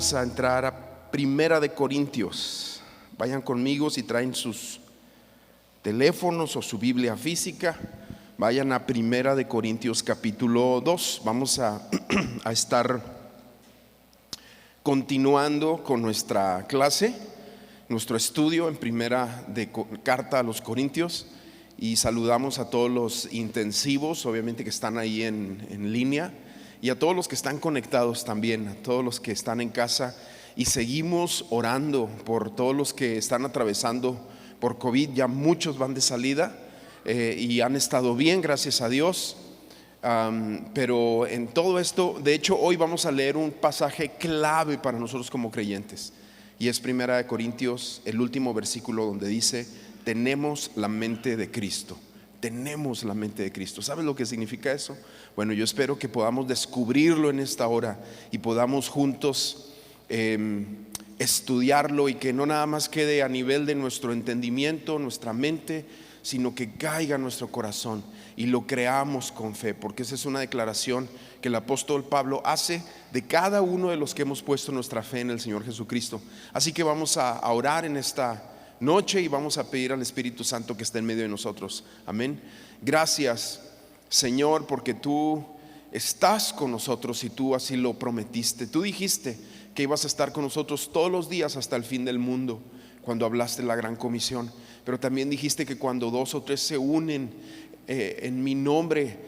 vamos a entrar a Primera de Corintios. Vayan conmigo si traen sus teléfonos o su Biblia física. Vayan a Primera de Corintios capítulo 2. Vamos a estar continuando con nuestra clase, nuestro estudio en Primera de Carta a los Corintios. Y saludamos a todos los intensivos, obviamente que están ahí en línea, y a todos los que están conectados también, a todos los que están en casa. Y seguimos orando por todos los que están atravesando por COVID. Ya muchos van de salida y han estado bien, gracias a Dios. Pero en todo esto, de hecho, hoy vamos a leer un pasaje clave para nosotros como creyentes, y es Primera de Corintios, el último versículo, donde dice: tenemos la mente de Cristo. Tenemos la mente de Cristo. ¿Sabes lo que significa eso? Bueno, yo espero que podamos descubrirlo en esta hora y podamos juntos estudiarlo, y que no nada más quede a nivel de nuestro entendimiento, nuestra mente, sino que caiga en nuestro corazón y lo creamos con fe, porque esa es una declaración que el apóstol Pablo hace de cada uno de los que hemos puesto nuestra fe en el Señor Jesucristo. Así que vamos a orar en esta noche y vamos a pedir al Espíritu Santo que esté en medio de nosotros. Amén. Gracias, Señor, porque tú estás con nosotros y tú así lo prometiste. Tú dijiste que ibas a estar con nosotros todos los días hasta el fin del mundo, cuando hablaste de la gran comisión. Pero también dijiste que cuando 2 o 3 se unen en mi nombre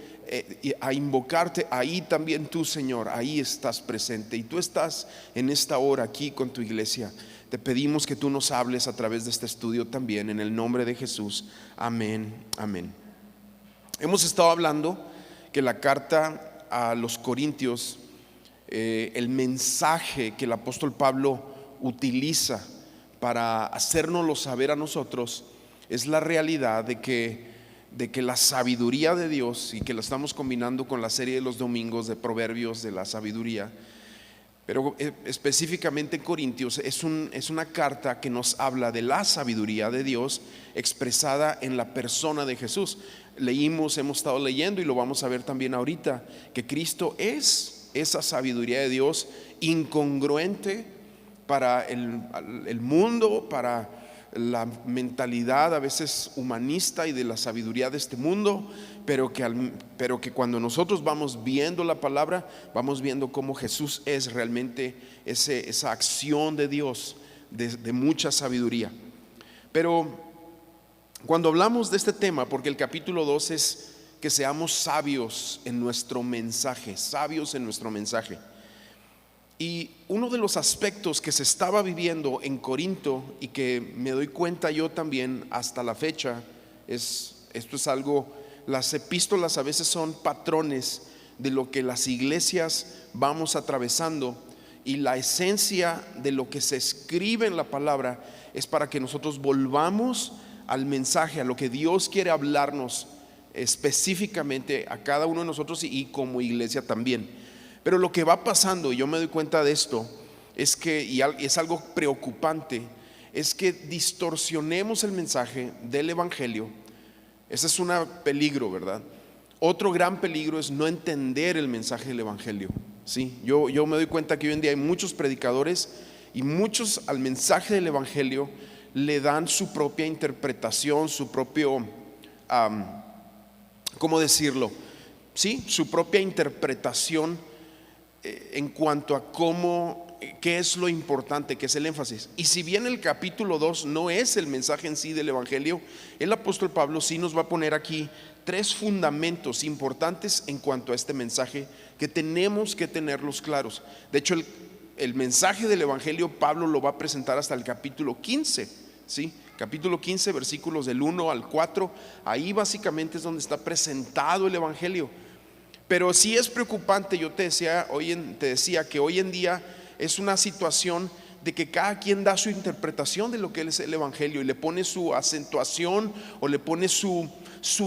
a invocarte, ahí también tú, Señor, ahí estás presente. Y tú estás en esta hora aquí con tu iglesia. Te pedimos que tú nos hables a través de este estudio también, en el nombre de Jesús. Amén, amén. Hemos estado hablando que la carta a los Corintios, el mensaje que el apóstol Pablo utiliza para hacérnoslo saber a nosotros, es la realidad de que la sabiduría de Dios, y que la estamos combinando con la serie de los domingos de Proverbios de la sabiduría, pero específicamente en Corintios es una carta que nos habla de la sabiduría de Dios expresada en la persona de Jesús. Hemos estado leyendo, y lo vamos a ver también ahorita, que Cristo es esa sabiduría de Dios, incongruente para el mundo, para la mentalidad a veces humanista y de la sabiduría de este mundo, pero que cuando nosotros vamos viendo la palabra, vamos viendo cómo Jesús es realmente esa acción de Dios de mucha sabiduría. Pero cuando hablamos de este tema, porque el capítulo 2 es que seamos sabios en nuestro mensaje, sabios en nuestro mensaje. Y uno de los aspectos que se estaba viviendo en Corinto, y que me doy cuenta yo también hasta la fecha, esto es algo, las epístolas a veces son patrones de lo que las iglesias vamos atravesando, y la esencia de lo que se escribe en la palabra es para que nosotros volvamos al mensaje, a lo que Dios quiere hablarnos específicamente a cada uno de nosotros y como iglesia también. Pero lo que va pasando, y yo me doy cuenta de esto, es que, y es algo preocupante, es que distorsionemos el mensaje del evangelio. Ese es un peligro, ¿verdad? Otro gran peligro es no entender el mensaje del evangelio. Sí, yo me doy cuenta que hoy en día hay muchos predicadores, y muchos al mensaje del evangelio le dan su propia interpretación, su propio, ¿cómo decirlo? Sí, su propia interpretación en cuanto a qué es lo importante, qué es el énfasis. Y si bien el capítulo 2 no es el mensaje en sí del evangelio, el apóstol Pablo sí nos va a poner aquí 3 fundamentos importantes en cuanto a este mensaje, que tenemos que tenerlos claros. De hecho, el mensaje del evangelio Pablo lo va a presentar hasta el capítulo 15, ¿sí? Capítulo 15, versículos del 1 al 4. Ahí básicamente es donde está presentado el evangelio. Pero sí es preocupante. Yo te decía que hoy en día es una situación de que cada quien da su interpretación de lo que es el evangelio, y le pone su acentuación o le pone su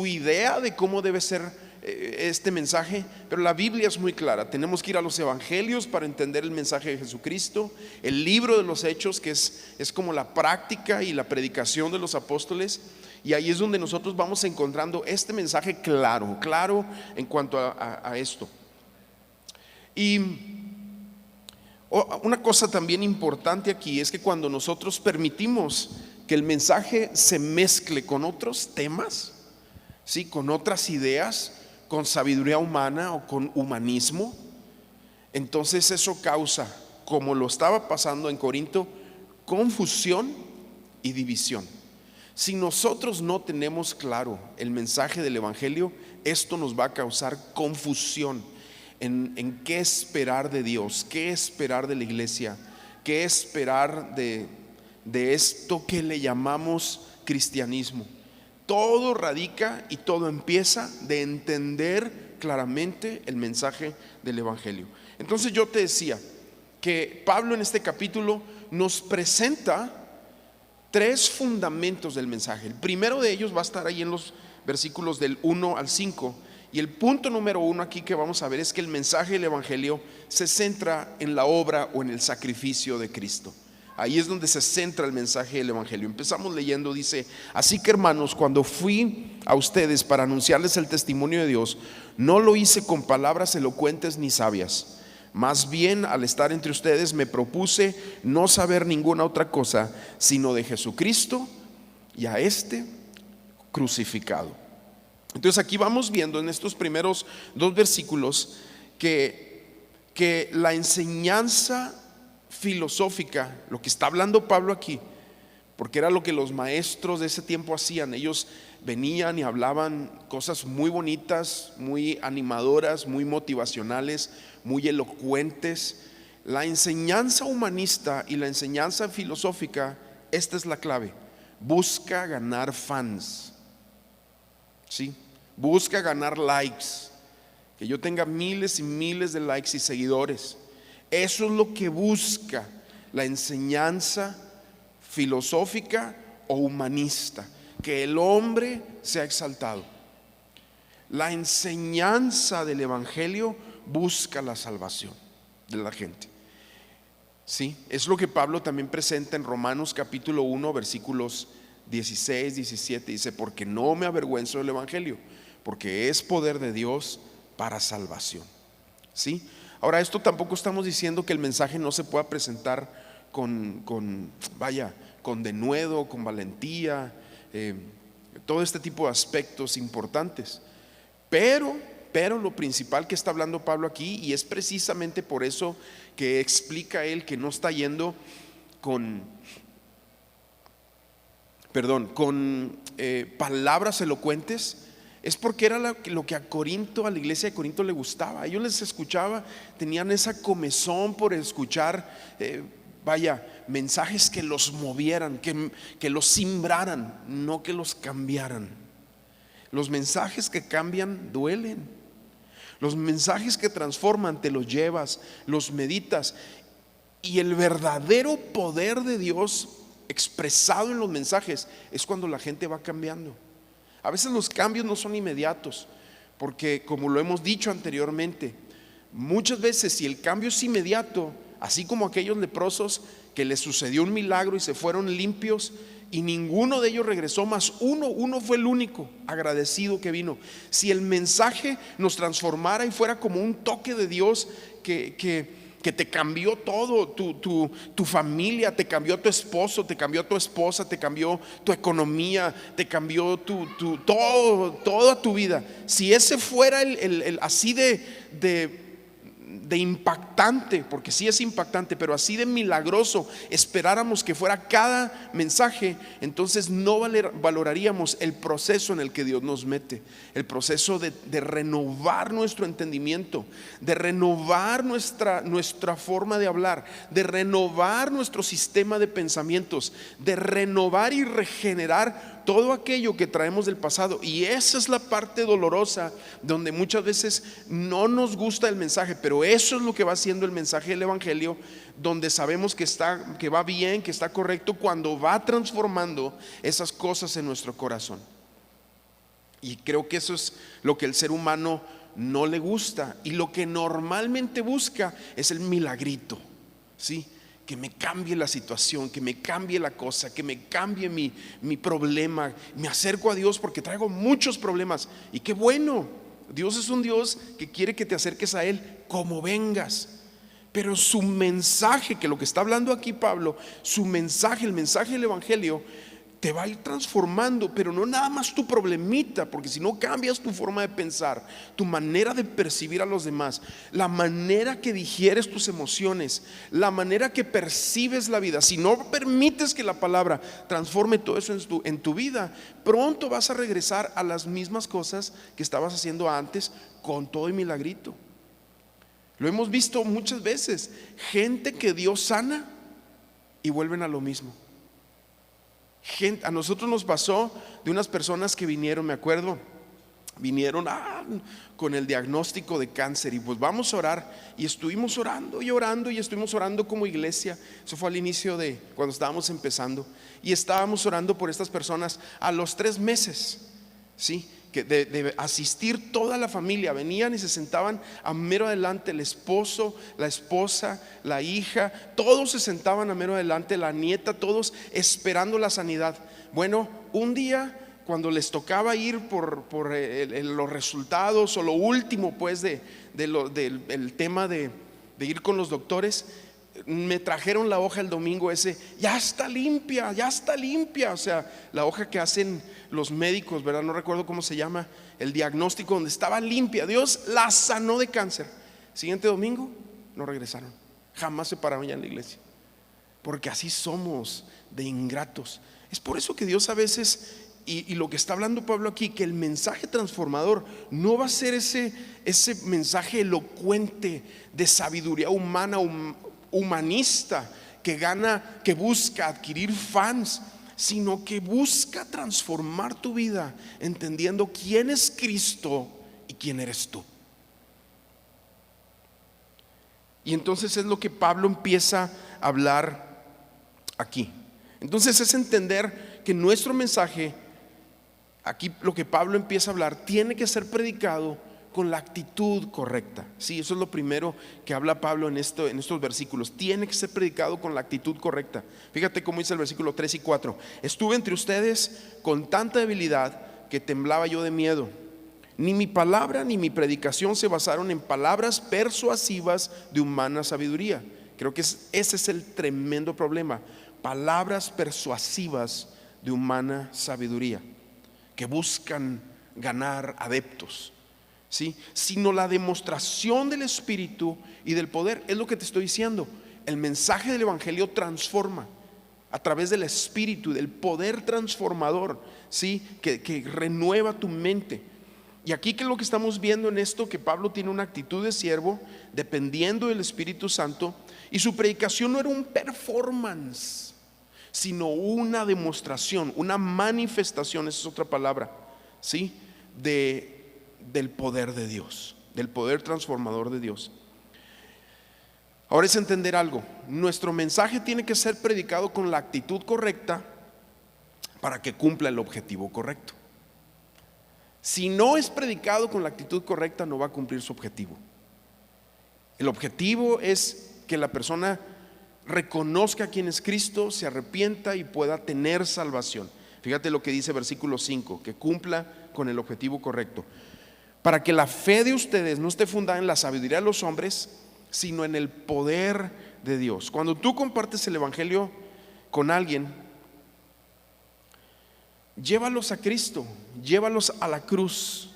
idea de cómo debe ser este mensaje. Pero la Biblia es muy clara. Tenemos que ir a los evangelios para entender el mensaje de Jesucristo, el libro de los Hechos, que es como la práctica y la predicación de los apóstoles. Y ahí es donde nosotros vamos encontrando este mensaje claro en cuanto a esto. Y Una cosa también importante aquí es que cuando nosotros permitimos que el mensaje se mezcle con otros temas, ¿sí? Con otras ideas, con sabiduría humana o con humanismo, entonces eso causa, como lo estaba pasando en Corinto, confusión y división. Si nosotros no tenemos claro el mensaje del Evangelio, esto nos va a causar confusión en qué esperar de Dios, qué esperar de la iglesia, qué esperar de esto que le llamamos cristianismo. Todo radica y todo empieza de entender claramente el mensaje del Evangelio. Entonces yo te decía que Pablo en este capítulo nos presenta tres fundamentos del mensaje. El primero de ellos va a estar ahí en los versículos del 1 al 5. Y el punto número 1 aquí que vamos a ver es que el mensaje del Evangelio se centra en la obra o en el sacrificio de Cristo. Ahí es donde se centra el mensaje del Evangelio. Empezamos leyendo, dice: así que, hermanos, cuando fui a ustedes para anunciarles el testimonio de Dios, no lo hice con palabras elocuentes ni sabias. Más bien, al estar entre ustedes, me propuse no saber ninguna otra cosa sino de Jesucristo y a este crucificado. Entonces aquí vamos viendo en estos primeros dos versículos que la enseñanza filosófica, lo que está hablando Pablo aquí, porque era lo que los maestros de ese tiempo hacían, ellos venían y hablaban cosas muy bonitas, muy animadoras, muy motivacionales, muy elocuentes. La enseñanza humanista y la enseñanza filosófica, esta es la clave: busca ganar fans, ¿sí? Busca ganar likes, que yo tenga miles y miles de likes y seguidores. Eso es lo que busca la enseñanza filosófica o humanista, que el hombre sea exaltado. La enseñanza del Evangelio busca la salvación de la gente. Sí, es lo que Pablo también presenta en Romanos capítulo 1 versículos 16, 17. Dice: porque no me avergüenzo del Evangelio, porque es poder de Dios para salvación. ¿Sí? Ahora, esto tampoco estamos diciendo que el mensaje no se pueda presentar con denuedo, con valentía, todo este tipo de aspectos importantes. Pero lo principal que está hablando Pablo aquí, y es precisamente por eso que explica él que no está yendo con palabras elocuentes, es porque era lo que a la iglesia de Corinto le gustaba. A ellos les escuchaba, tenían esa comezón por escuchar mensajes que los movieran, que los simbraran, no que los cambiaran. Los mensajes que cambian duelen. Los mensajes que transforman te los llevas, los meditas, y el verdadero poder de Dios expresado en los mensajes es cuando la gente va cambiando. A veces los cambios no son inmediatos, porque como lo hemos dicho anteriormente, muchas veces si el cambio es inmediato, así como aquellos leprosos que les sucedió un milagro y se fueron limpios y ninguno de ellos regresó, más uno fue el único agradecido que vino. Si el mensaje nos transformara y fuera como un toque de Dios que te cambió todo, tu familia, te cambió tu esposo, te cambió tu esposa, te cambió tu economía, te cambió toda tu vida. Si ese fuera el así de impactante, porque sí es impactante, pero así de milagroso esperáramos que fuera cada mensaje, entonces no valoraríamos el proceso en el que Dios nos mete, el proceso de renovar nuestro entendimiento, de renovar nuestra forma de hablar, de renovar nuestro sistema de pensamientos, de renovar y regenerar todo aquello que traemos del pasado. Y esa es la parte dolorosa, donde muchas veces no nos gusta el mensaje, pero eso es lo que va haciendo el mensaje del Evangelio, donde sabemos que va bien, que está correcto, cuando va transformando esas cosas en nuestro corazón. Y creo que eso es lo que el ser humano no le gusta, y lo que normalmente busca es el milagrito, ¿sí? Que me cambie la situación, que me cambie la cosa, que me cambie mi problema. Me acerco a Dios porque traigo muchos problemas, y qué bueno, Dios es un Dios que quiere que te acerques a Él como vengas, Pero su mensaje, que lo que está hablando aquí Pablo, su mensaje, el mensaje del Evangelio, te va a ir transformando, pero no nada más tu problemita, porque si no cambias tu forma de pensar, tu manera de percibir a los demás, la manera que digieres tus emociones, la manera que percibes la vida, si no permites que la palabra transforme todo eso en tu vida, pronto vas a regresar a las mismas cosas que estabas haciendo antes, con todo y milagrito. Lo hemos visto muchas veces, gente que Dios sana y vuelven a lo mismo. A nosotros nos pasó de unas personas que vinieron, me acuerdo, vinieron con el diagnóstico de cáncer, y pues vamos a orar, y estuvimos orando y orando y estuvimos orando como iglesia. Eso fue al inicio de cuando estábamos empezando, y estábamos orando por estas personas. A los 3 meses, ¿sí?, que de asistir toda la familia, venían y se sentaban a mero adelante, el esposo, la esposa, la hija, todos se sentaban a mero adelante, la nieta, todos esperando la sanidad. Bueno, un día cuando les tocaba ir por los resultados, o lo último pues del tema de ir con los doctores, me trajeron la hoja el domingo ese, ya está limpia, o sea, la hoja que hacen los médicos, ¿verdad? No recuerdo cómo se llama, el diagnóstico, donde estaba limpia. Dios la sanó de cáncer. Siguiente domingo no regresaron, jamás se pararon ya en la iglesia, porque así somos de ingratos. Es por eso que Dios a veces, y lo que está hablando Pablo aquí, que el mensaje transformador no va a ser ese mensaje elocuente de sabiduría humana, humanista, que busca adquirir fans, sino que busca transformar tu vida, entendiendo quién es Cristo y quién eres tú. Y entonces es lo que Pablo empieza a hablar aquí. Entonces es entender que nuestro mensaje, aquí lo que Pablo empieza a hablar, tiene que ser predicado con la actitud correcta. Sí, eso es lo primero que habla Pablo en estos versículos. Tiene que ser predicado con la actitud correcta. Fíjate cómo dice el versículo 3 y 4. Estuve entre ustedes con tanta debilidad que temblaba yo de miedo. Ni mi palabra ni mi predicación se basaron en palabras persuasivas de humana sabiduría. Creo que ese es el tremendo problema. Palabras persuasivas de humana sabiduría, que buscan ganar adeptos, ¿sí?, sino la demostración del Espíritu y del poder. Es lo que te estoy diciendo. El mensaje del Evangelio transforma a través del Espíritu, del poder transformador, ¿sí?, que renueva tu mente. Y aquí, que es lo que estamos viendo en esto, que Pablo tiene una actitud de siervo, dependiendo del Espíritu Santo, y su predicación no era un performance, sino una demostración, una manifestación, esa es otra palabra, ¿sí?, del poder de Dios, del poder transformador de Dios. Ahora es entender algo. Nuestro mensaje tiene que ser predicado con la actitud correcta para que cumpla el objetivo correcto. Si no es predicado con la actitud correcta, no va a cumplir su objetivo. El objetivo es que la persona reconozca quién es Cristo, se arrepienta y pueda tener salvación. Fíjate lo que dice versículo 5, que cumpla con el objetivo correcto. Para que la fe de ustedes no esté fundada en la sabiduría de los hombres, sino en el poder de Dios. Cuando tú compartes el Evangelio con alguien, llévalos a Cristo, llévalos a la cruz.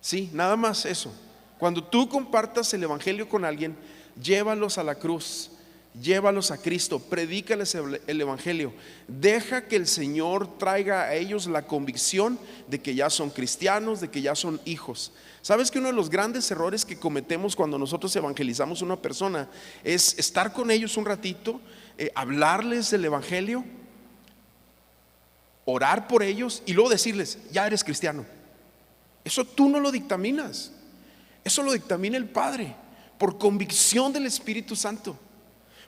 Sí, nada más eso. Cuando tú compartas el Evangelio con alguien, llévalos a la cruz, llévalos a Cristo, predícales el Evangelio. Deja que el Señor traiga a ellos la convicción de que ya son cristianos, de que ya son hijos. ¿Sabes que uno de los grandes errores que cometemos cuando nosotros evangelizamos a una persona es estar con ellos un ratito, hablarles del Evangelio, orar por ellos y luego decirles, ya eres cristiano? Eso tú no lo dictaminas, eso lo dictamina el Padre por convicción del Espíritu Santo.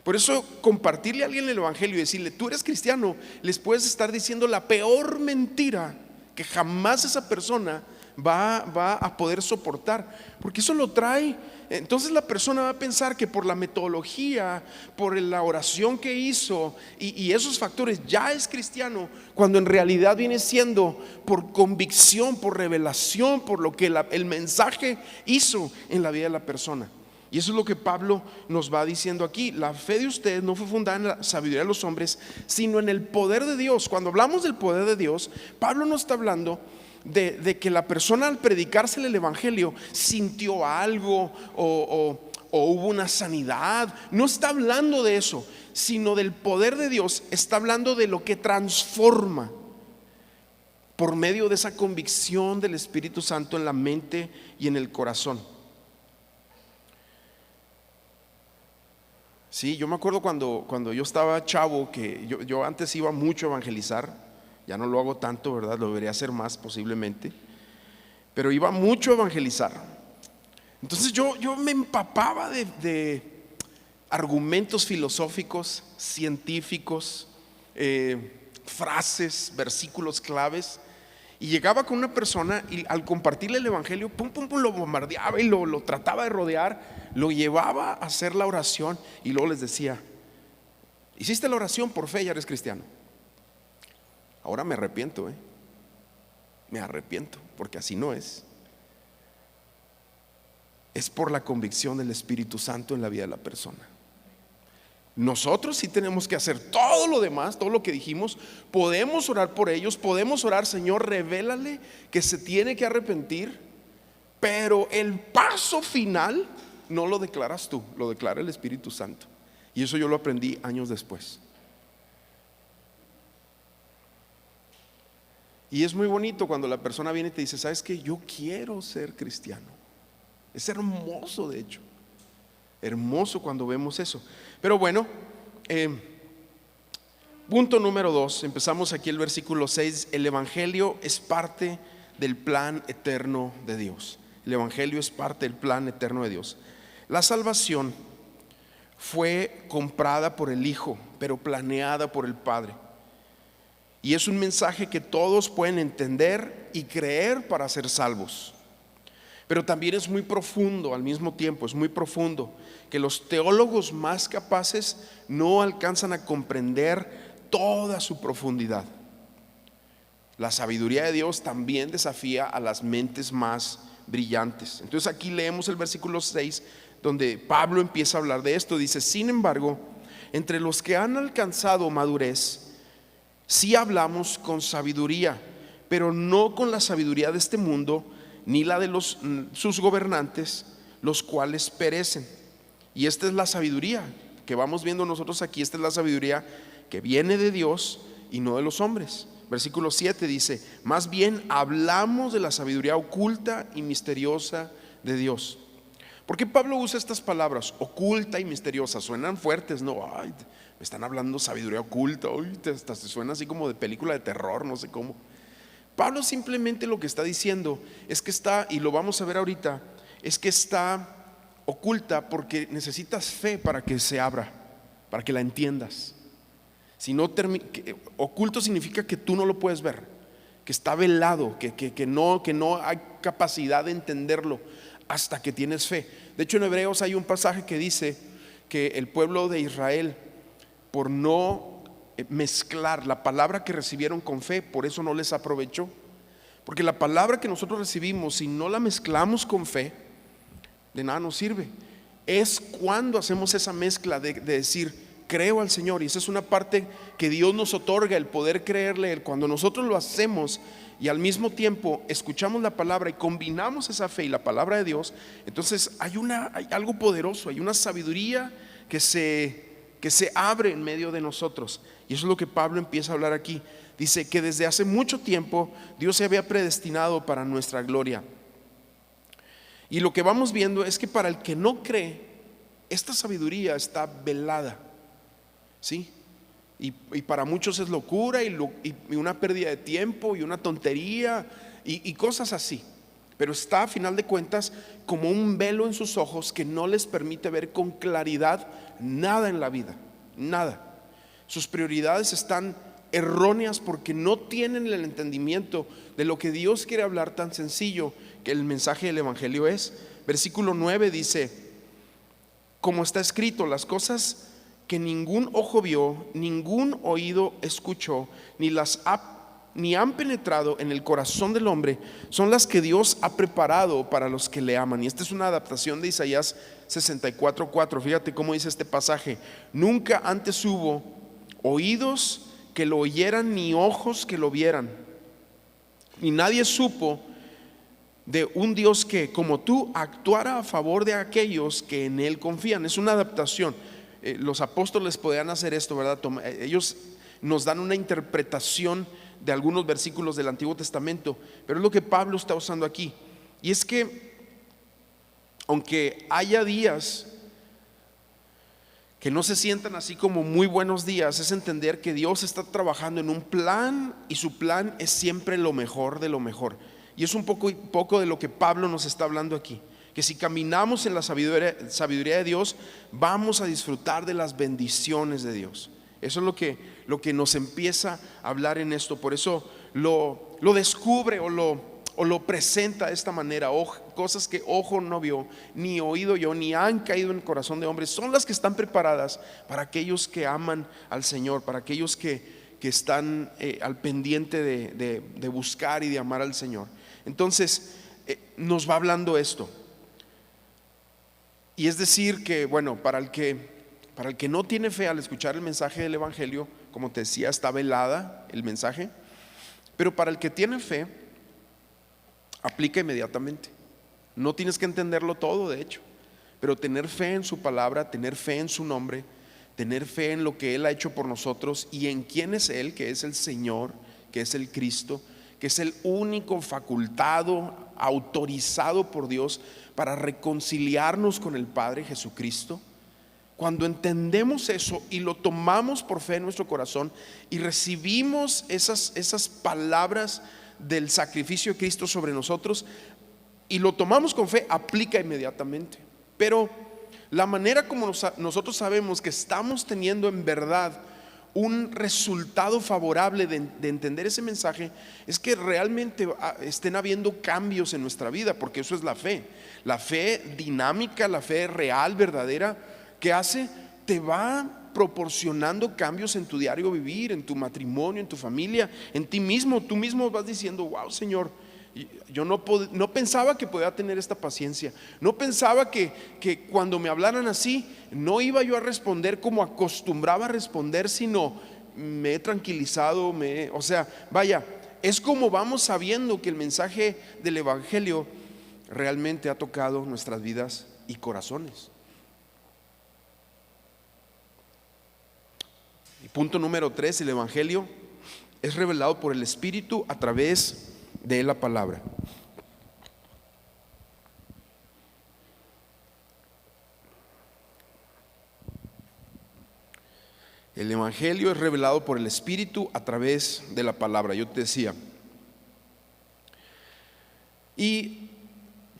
Por eso compartirle a alguien el Evangelio y decirle, tú eres cristiano, les puedes estar diciendo la peor mentira que jamás esa persona va a poder soportar, porque eso lo trae. Entonces la persona va a pensar que por la metodología, por la oración que hizo y esos factores ya es cristiano, cuando en realidad viene siendo por convicción, por revelación, por lo que el mensaje hizo en la vida de la persona. Y eso es lo que Pablo nos va diciendo aquí. La fe de ustedes no fue fundada en la sabiduría de los hombres, sino en el poder de Dios. Cuando hablamos del poder de Dios, Pablo no está hablando de que la persona al predicársele el evangelio sintió algo o hubo una sanidad. No está hablando de eso, sino del poder de Dios. Está hablando de lo que transforma por medio de esa convicción del Espíritu Santo en la mente y en el corazón. Sí, yo me acuerdo cuando yo estaba chavo, que yo antes iba mucho a evangelizar. Ya no lo hago tanto, ¿verdad? Lo debería hacer más posiblemente, pero iba mucho a evangelizar. Entonces yo me empapaba de argumentos filosóficos, científicos, frases, versículos claves. Y llegaba con una persona y al compartirle el evangelio, pum, pum, pum, lo bombardeaba y lo trataba de rodear, lo llevaba a hacer la oración y luego les decía: hiciste la oración por fe, ya eres cristiano. Ahora me arrepiento, me arrepiento, porque así no es. Es por la convicción del Espíritu Santo en la vida de la persona. Nosotros sí tenemos que hacer todo lo demás, todo lo que dijimos. Podemos orar por ellos, podemos orar: Señor, revélale que se tiene que arrepentir. Pero el paso final no lo declaras tú, lo declara el Espíritu Santo. Y eso yo lo aprendí años después. Y es muy bonito cuando la persona viene y te dice: ¿sabes qué? Yo quiero ser cristiano. Es hermoso, de hecho. Hermoso cuando vemos eso. Pero bueno, punto número 2. Empezamos aquí el versículo 6. El evangelio es parte del plan eterno de Dios. El evangelio es parte del plan eterno de Dios. La salvación fue comprada por el Hijo, pero planeada por el Padre. Y es un mensaje que todos pueden entender y creer para ser salvos. Pero también es muy profundo al mismo tiempo, es muy profundo, que los teólogos más capaces no alcanzan a comprender toda su profundidad. La sabiduría de Dios también desafía a las mentes más brillantes. Entonces aquí leemos el versículo 6, donde Pablo empieza a hablar de esto. Dice: sin embargo, entre los que han alcanzado madurez, sí hablamos con sabiduría, pero no con la sabiduría de este mundo, ni la de sus gobernantes, los cuales perecen. Y esta es la sabiduría que vamos viendo nosotros aquí. Esta es la sabiduría que viene de Dios y no de los hombres. Versículo 7 dice: más bien hablamos de la sabiduría oculta y misteriosa de Dios. ¿Por qué Pablo usa estas palabras, oculta y misteriosa? Suenan fuertes, ¿no? Ay, me están hablando sabiduría oculta. Uy, hasta se suena así como de película de terror, no sé cómo. Pablo simplemente lo que está diciendo es que está, y lo vamos a ver ahorita, es que está oculta porque necesitas fe para que se abra, para que la entiendas. Si no, oculto significa que tú no lo puedes ver, que está velado, que no hay capacidad de entenderlo hasta que tienes fe. De hecho, en Hebreos hay un pasaje que dice que el pueblo de Israel, por no mezclar la palabra que recibieron con fe, por eso no les aprovechó. Porque la palabra que nosotros recibimos, si no la mezclamos con fe, de nada nos sirve. Es cuando hacemos esa mezcla de decir: creo al Señor. Y esa es una parte que Dios nos otorga, el poder creerle. Cuando nosotros lo hacemos y al mismo tiempo escuchamos la palabra y combinamos esa fe y la palabra de Dios, entonces hay algo poderoso, hay una sabiduría que se abre en medio de nosotros. Y eso es lo que Pablo empieza a hablar aquí. Dice que desde hace mucho tiempo Dios se había predestinado para nuestra gloria. Y lo que vamos viendo es que para el que no cree, esta sabiduría está velada, ¿sí? Y para muchos es locura y una pérdida de tiempo y una tontería y cosas así. Pero está, a final de cuentas, como un velo en sus ojos que no les permite ver con claridad nada en la vida, nada. Sus prioridades están erróneas porque no tienen el entendimiento de lo que Dios quiere hablar, tan sencillo que el mensaje del evangelio es. Versículo 9 dice: como está escrito, las cosas que ningún ojo vio, ningún oído escuchó, ni las ha ni han penetrado en el corazón del hombre son las que Dios ha preparado para los que le aman. Y esta es una adaptación de Isaías 64:4. Fíjate cómo dice este pasaje: nunca antes hubo oídos que lo oyeran, ni ojos que lo vieran, ni nadie supo de un Dios que, como tú, actuara a favor de aquellos que en Él confían. Es una adaptación. Los apóstoles podían hacer esto, ¿verdad? Ellos nos dan una interpretación de algunos versículos del Antiguo Testamento, pero es lo que Pablo está usando aquí. Y es que, aunque haya días que no se sientan así como muy buenos días, es entender que Dios está trabajando en un plan, y su plan es siempre lo mejor de lo mejor. Y es un poco de lo que Pablo nos está hablando aquí, que si caminamos en la sabiduría de Dios, vamos a disfrutar de las bendiciones de Dios. Eso es lo que nos empieza a hablar en esto. Por eso lo descubre o lo presenta de esta manera. Cosas que ojo no vio, ni oído yo, ni han caído en el corazón de hombres, son las que están preparadas para aquellos que aman al Señor, para aquellos que están al pendiente de buscar y de amar al Señor. Entonces nos va hablando esto. Y es decir que, bueno, para el que no tiene fe, al escuchar el mensaje del Evangelio, como te decía, está velada el mensaje. Pero para el que tiene fe, aplica inmediatamente. No tienes que entenderlo todo, de hecho, pero tener fe en su palabra, tener fe en su nombre, tener fe en lo que Él ha hecho por nosotros y en quién es Él, que es el Señor, que es el Cristo, que es el único facultado, autorizado por Dios para reconciliarnos con el Padre, Jesucristo. Cuando entendemos eso y lo tomamos por fe en nuestro corazón y recibimos esas palabras del sacrificio de Cristo sobre nosotros y lo tomamos con fe, aplica inmediatamente. Pero la manera como nosotros sabemos que estamos teniendo en verdad un resultado favorable de entender ese mensaje es que realmente estén habiendo cambios en nuestra vida, porque eso es la fe dinámica, la fe real, verdadera, que te va proporcionando cambios en tu diario vivir, en tu matrimonio, en tu familia, en ti mismo. Tú mismo vas diciendo: wow, Señor, yo no pensaba que podía tener esta paciencia, no pensaba que cuando me hablaran así no iba yo a responder como acostumbraba a responder, sino me he tranquilizado, o sea, vaya, es como vamos sabiendo que el mensaje del Evangelio realmente ha tocado nuestras vidas y corazones. Y punto número 3, el Evangelio es revelado por el Espíritu a través de la palabra. El Evangelio es revelado por el Espíritu a través de la palabra. Yo te decía. Y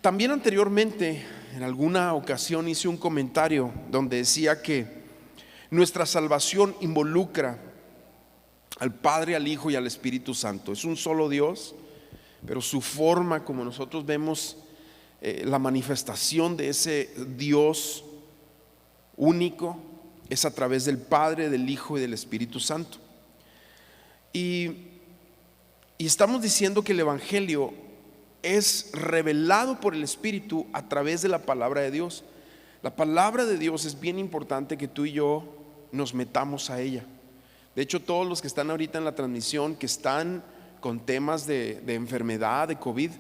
también anteriormente, en alguna ocasión hice un comentario donde decía que nuestra salvación involucra al Padre, al Hijo y al Espíritu Santo. Es un solo Dios, pero su forma, como nosotros vemos la manifestación de ese Dios único, es a través del Padre, del Hijo y del Espíritu Santo. Y estamos diciendo que el Evangelio es revelado por el Espíritu a través de la palabra de Dios. La palabra de Dios es bien importante que tú y yo nos metamos a ella. De hecho, todos los que están ahorita en la transmisión, que están con temas de enfermedad, de COVID,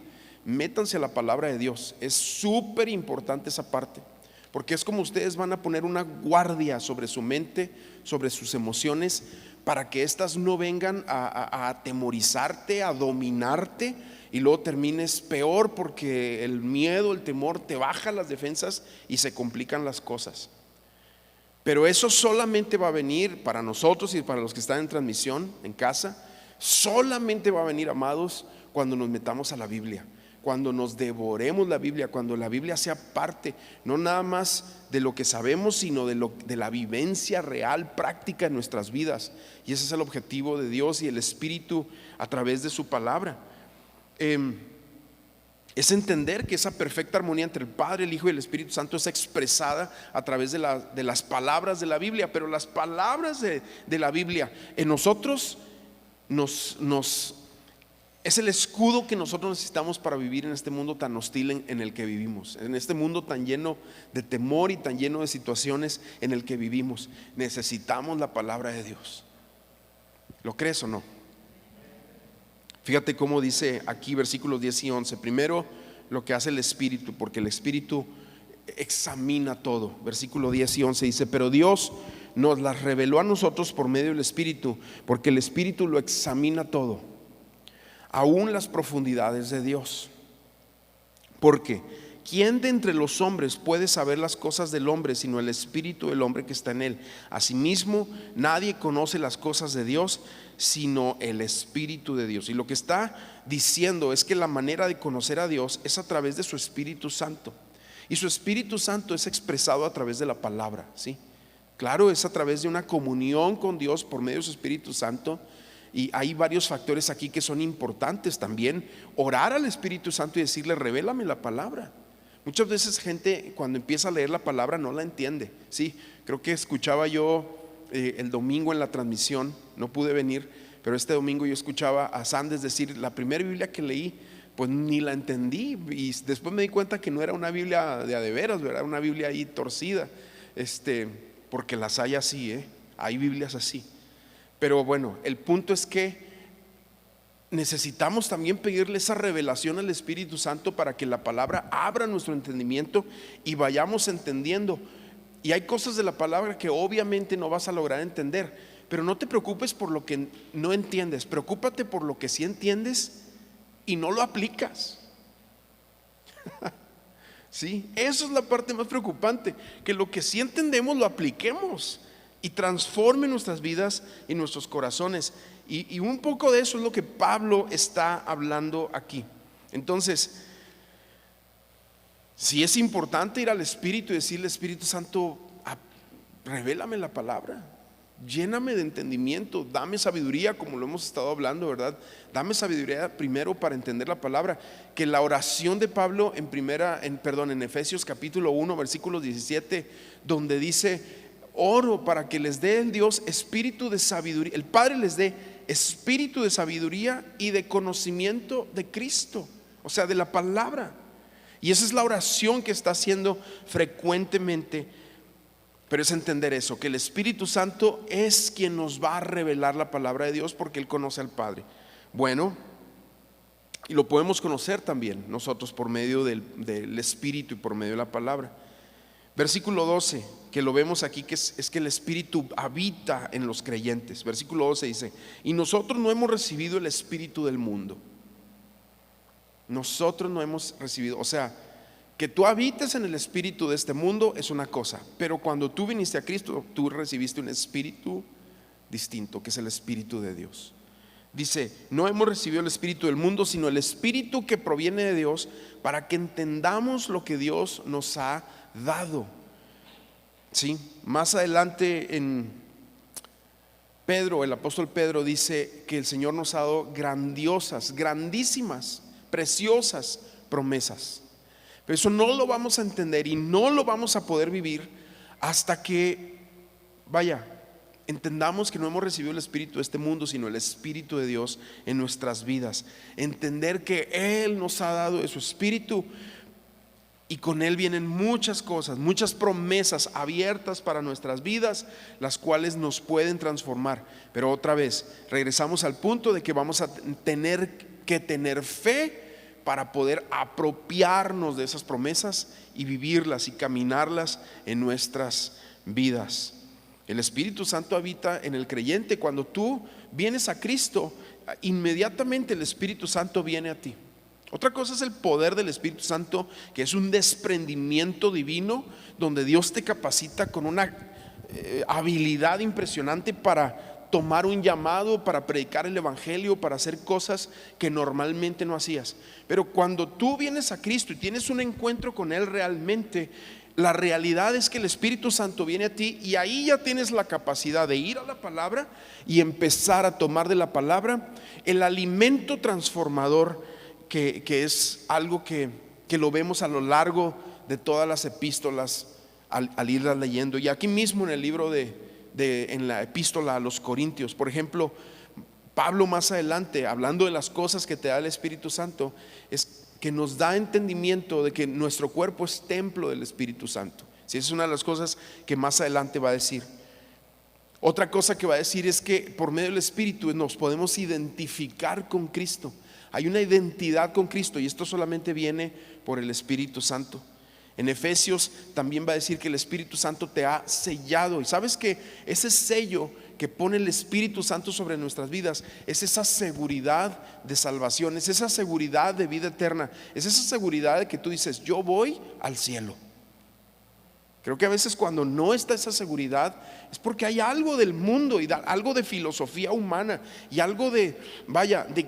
métanse a la palabra de Dios. Es súper importante esa parte, porque es como ustedes van a poner una guardia sobre su mente, sobre sus emociones, para que éstas no vengan a atemorizarte, a dominarte, y luego termines peor, porque el miedo, el temor te baja las defensas y se complican las cosas. Pero eso solamente va a venir para nosotros y para los que están en transmisión en casa. Solamente va a venir, amados, cuando nos metamos a la Biblia, cuando nos devoremos la Biblia, cuando la Biblia sea parte, no nada más de lo que sabemos, sino de la vivencia real, práctica en nuestras vidas. Y ese es el objetivo de Dios y el Espíritu a través de su palabra. Es entender que esa perfecta armonía entre el Padre, el Hijo y el Espíritu Santo es expresada a través de las palabras de la Biblia. Pero las palabras de la Biblia en nosotros nos Es el escudo que nosotros necesitamos para vivir en este mundo tan hostil en el que vivimos, en este mundo tan lleno de temor y tan lleno de situaciones en el que vivimos. Necesitamos la palabra de Dios. ¿Lo crees o no? Fíjate cómo dice aquí versículos 10 y 11. Primero, lo que hace el Espíritu, porque el Espíritu examina todo. Versículo 10 y 11 dice: pero Dios nos las reveló a nosotros por medio del Espíritu, porque el Espíritu lo examina todo, aún las profundidades de Dios. Porque ¿quién de entre los hombres puede saber las cosas del hombre sino el espíritu del hombre que está en él? Asimismo, nadie conoce las cosas de Dios sino el Espíritu de Dios. Y lo que está diciendo es que la manera de conocer a Dios es a través de su Espíritu Santo. Y su Espíritu Santo es expresado a través de la palabra, ¿sí? Claro, es a través de una comunión con Dios por medio de su Espíritu Santo. Y hay varios factores aquí que son importantes también. Orar al Espíritu Santo y decirle: revélame la palabra. Muchas veces gente cuando empieza a leer la palabra no la entiende. Sí, creo que escuchaba yo el domingo en la transmisión, no pude venir, pero este domingo yo escuchaba a Sandes decir: la primera Biblia que leí, pues ni la entendí, y después me di cuenta que no era una Biblia de a de veras, era una Biblia ahí torcida, porque las hay así, hay Biblias así. Pero bueno, el punto es que necesitamos también pedirle esa revelación al Espíritu Santo para que la palabra abra nuestro entendimiento y vayamos entendiendo. Y hay cosas de la palabra que obviamente no vas a lograr entender, pero no te preocupes por lo que no entiendes, preocúpate por lo que sí entiendes y no lo aplicas. Sí, eso es la parte más preocupante, que lo que sí entendemos lo apliquemos y transforme nuestras vidas y nuestros corazones. Y un poco de eso es lo que Pablo está hablando aquí. Entonces, si es importante ir al Espíritu y decirle: Espíritu Santo, revélame la palabra, lléname de entendimiento, dame sabiduría, como lo hemos estado hablando, ¿verdad? Dame sabiduría primero para entender la palabra. Que la oración de Pablo en Efesios capítulo 1 versículo 17, donde dice: oro para que les dé el Dios espíritu de sabiduría, el Padre les dé espíritu de sabiduría y de conocimiento de Cristo, o sea, de la palabra. Y esa es la oración que está haciendo frecuentemente. Pero es entender eso, que el Espíritu Santo es quien nos va a revelar la palabra de Dios, porque Él conoce al Padre. Bueno, y lo podemos conocer también nosotros por medio del Espíritu y por medio de la palabra. Versículo 12, que lo vemos aquí, que es que el Espíritu habita en los creyentes. Versículo 12 dice: y nosotros no hemos recibido el espíritu del mundo. Nosotros no hemos recibido, o sea, que tú habites en el espíritu de este mundo es una cosa, pero cuando tú viniste a Cristo, tú recibiste un espíritu distinto, que es el Espíritu de Dios. Dice: no hemos recibido el espíritu del mundo, sino el espíritu que proviene de Dios, para que entendamos lo que Dios nos ha dado. Sí, más adelante en Pedro, el apóstol Pedro dice que el Señor nos ha dado grandiosas, grandísimas, preciosas promesas. Pero eso no lo vamos a entender y no lo vamos a poder vivir hasta que, entendamos que no hemos recibido el espíritu de este mundo, sino el Espíritu de Dios en nuestras vidas. Entender que Él nos ha dado de su espíritu, y con Él vienen muchas cosas, muchas promesas abiertas para nuestras vidas, las cuales nos pueden transformar. Pero otra vez, regresamos al punto de que vamos a tener que tener fe para poder apropiarnos de esas promesas y vivirlas y caminarlas en nuestras vidas. El Espíritu Santo habita en el creyente. Cuando tú vienes a Cristo, inmediatamente el Espíritu Santo viene a ti. Otra cosa es el poder del Espíritu Santo, que es un desprendimiento divino, donde Dios te capacita con una habilidad impresionante para tomar un llamado, para predicar el evangelio, para hacer cosas que normalmente no hacías. Pero cuando tú vienes a Cristo y tienes un encuentro con Él realmente, la realidad es que el Espíritu Santo viene a ti, y ahí ya tienes la capacidad de ir a la palabra y empezar a tomar de la palabra el alimento transformador, que es algo que lo vemos a lo largo de todas las epístolas al irlas leyendo. Y aquí mismo en el libro en la epístola a los Corintios, por ejemplo, Pablo más adelante, hablando de las cosas que te da el Espíritu Santo, es que nos da entendimiento de que nuestro cuerpo es templo del Espíritu Santo. Sí, esa es una de las cosas que más adelante va a decir. Otra cosa que va a decir es que por medio del Espíritu nos podemos identificar con Cristo. Hay una identidad con Cristo y esto solamente viene por el Espíritu Santo. En Efesios también va a decir que el Espíritu Santo te ha sellado. Y sabes que ese sello que pone el Espíritu Santo sobre nuestras vidas es esa seguridad de salvación, es esa seguridad de vida eterna, es esa seguridad de que tú dices: yo voy al cielo. Creo que a veces cuando no está esa seguridad es porque hay algo del mundo y algo de filosofía humana y algo de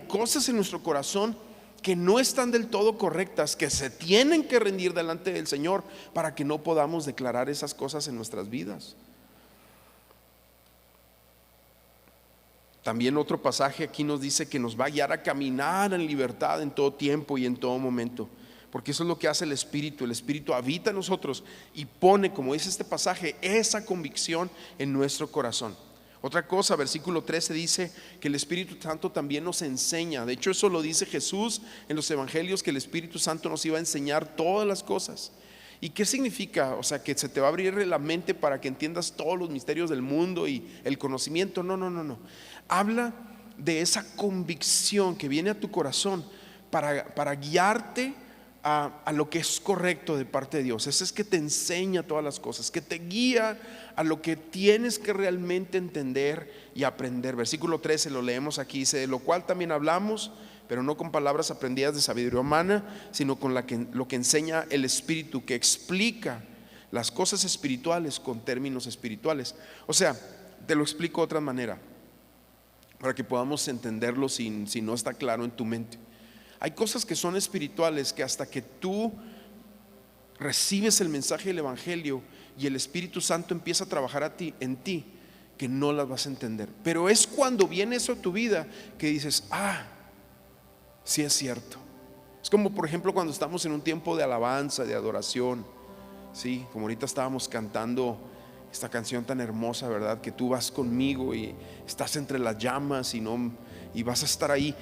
cosas en nuestro corazón que no están del todo correctas, que se tienen que rendir delante del Señor para que no podamos declarar esas cosas en nuestras vidas. También otro pasaje aquí nos dice que nos va a guiar a caminar en libertad en todo tiempo y en todo momento, porque eso es lo que hace el Espíritu. El Espíritu habita en nosotros y pone, como dice este pasaje, esa convicción en nuestro corazón. Otra cosa, versículo 13 dice que el Espíritu Santo también nos enseña. De hecho, eso lo dice Jesús en los evangelios, que el Espíritu Santo nos iba a enseñar todas las cosas. ¿Y qué significa? O sea, que se te va a abrir la mente para que entiendas todos los misterios del mundo y el conocimiento. No. Habla de esa convicción que viene a tu corazón para guiarte a lo que es correcto de parte de Dios. Ese es que te enseña todas las cosas, que te guía a lo que tienes que realmente entender y aprender. Versículo 13 lo leemos aquí, dice: de lo cual también hablamos, pero no con palabras aprendidas de sabiduría humana, sino con lo que enseña el Espíritu, que explica las cosas espirituales con términos espirituales. O sea, te lo explico de otra manera para que podamos entenderlo si no está claro en tu mente. Hay cosas que son espirituales que hasta que tú recibes el mensaje del Evangelio y el Espíritu Santo empieza a trabajar en ti, que no las vas a entender. Pero es cuando viene eso a tu vida que dices: sí es cierto. Es como por ejemplo cuando estamos en un tiempo de alabanza, de adoración, sí, como ahorita estábamos cantando esta canción tan hermosa, ¿verdad? Que tú vas conmigo y estás entre las llamas y vas a estar ahí.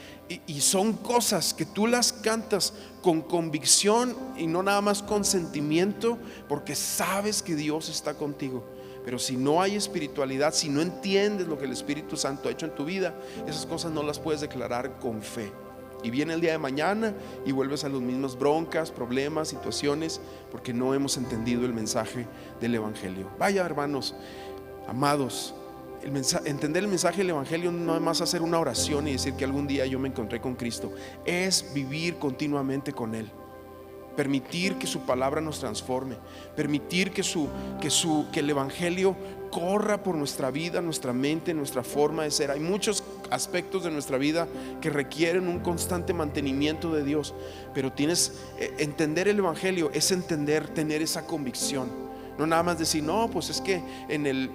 Y son cosas que tú las cantas con convicción y no nada más con sentimiento, porque sabes que Dios está contigo. Pero si no hay espiritualidad, si no entiendes lo que el Espíritu Santo ha hecho en tu vida, esas cosas no las puedes declarar con fe. Y viene el día de mañana y vuelves a las mismas broncas, problemas, situaciones, porque no hemos entendido el mensaje del Evangelio. Vaya, hermanos, amados, entender el mensaje del Evangelio no es más hacer una oración y decir que algún día yo me encontré con Cristo. Es vivir continuamente con Él. Permitir que su palabra nos transforme, permitir que el Evangelio corra por nuestra vida, nuestra mente, nuestra forma de ser. Hay muchos aspectos de nuestra vida que requieren un constante mantenimiento de Dios, pero entender el Evangelio es tener esa convicción. No nada más decir: no, pues es que en el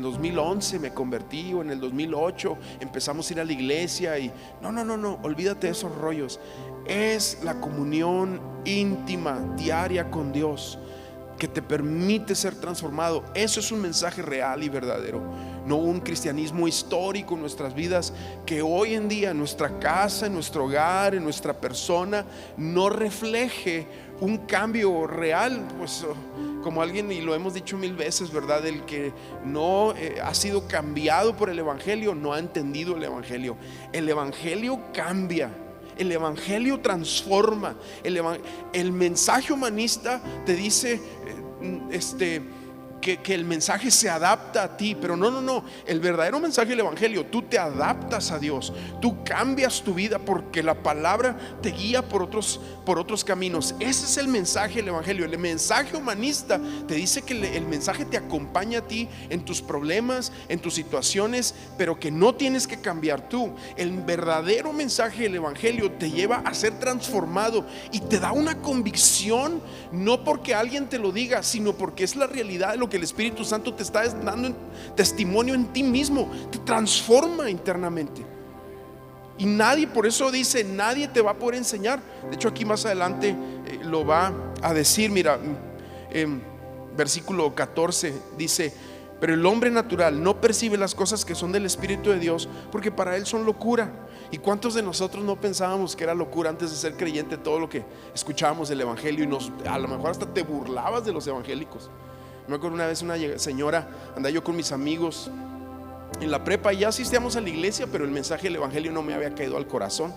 2011 me convertí, o en el 2008 empezamos a ir a la iglesia y no, olvídate de esos rollos. Es la comunión íntima, diaria con Dios, que te permite ser transformado. Eso es un mensaje real y verdadero, no un cristianismo histórico en nuestras vidas, que hoy en día en nuestra casa, en nuestro hogar, en nuestra persona, no refleje un cambio real. Pues como alguien, y lo hemos dicho 1000 veces, ¿verdad? El que no ha sido cambiado por el Evangelio no ha entendido el Evangelio. El Evangelio cambia, el Evangelio transforma. El mensaje humanista te dice que el mensaje se adapta a ti, pero no, el verdadero mensaje del Evangelio, tú te adaptas a Dios, tú cambias tu vida porque la palabra te guía por otros caminos. Ese es el mensaje del Evangelio. El mensaje humanista te dice que el mensaje te acompaña a ti en tus problemas, en tus situaciones, pero que no tienes que cambiar tú. El verdadero mensaje del Evangelio te lleva a ser transformado y te da una convicción, no porque alguien te lo diga, sino porque es la realidad de lo que el Espíritu Santo te está dando testimonio en ti mismo. Te transforma internamente. Y nadie, por eso dice, nadie te va a poder enseñar. De hecho, aquí más adelante lo va a decir. Mira, en versículo 14 dice: Pero el hombre natural no percibe las cosas que son del Espíritu de Dios, porque para él son locura. ¿Y cuántos de nosotros no pensábamos que era locura antes de ser creyente todo lo que escuchábamos del evangelio? Y a lo mejor hasta te burlabas de los evangélicos. Me acuerdo una vez una señora, andaba yo con mis amigos en la prepa y ya asistíamos a la iglesia, pero el mensaje del evangelio no me había caído al corazón.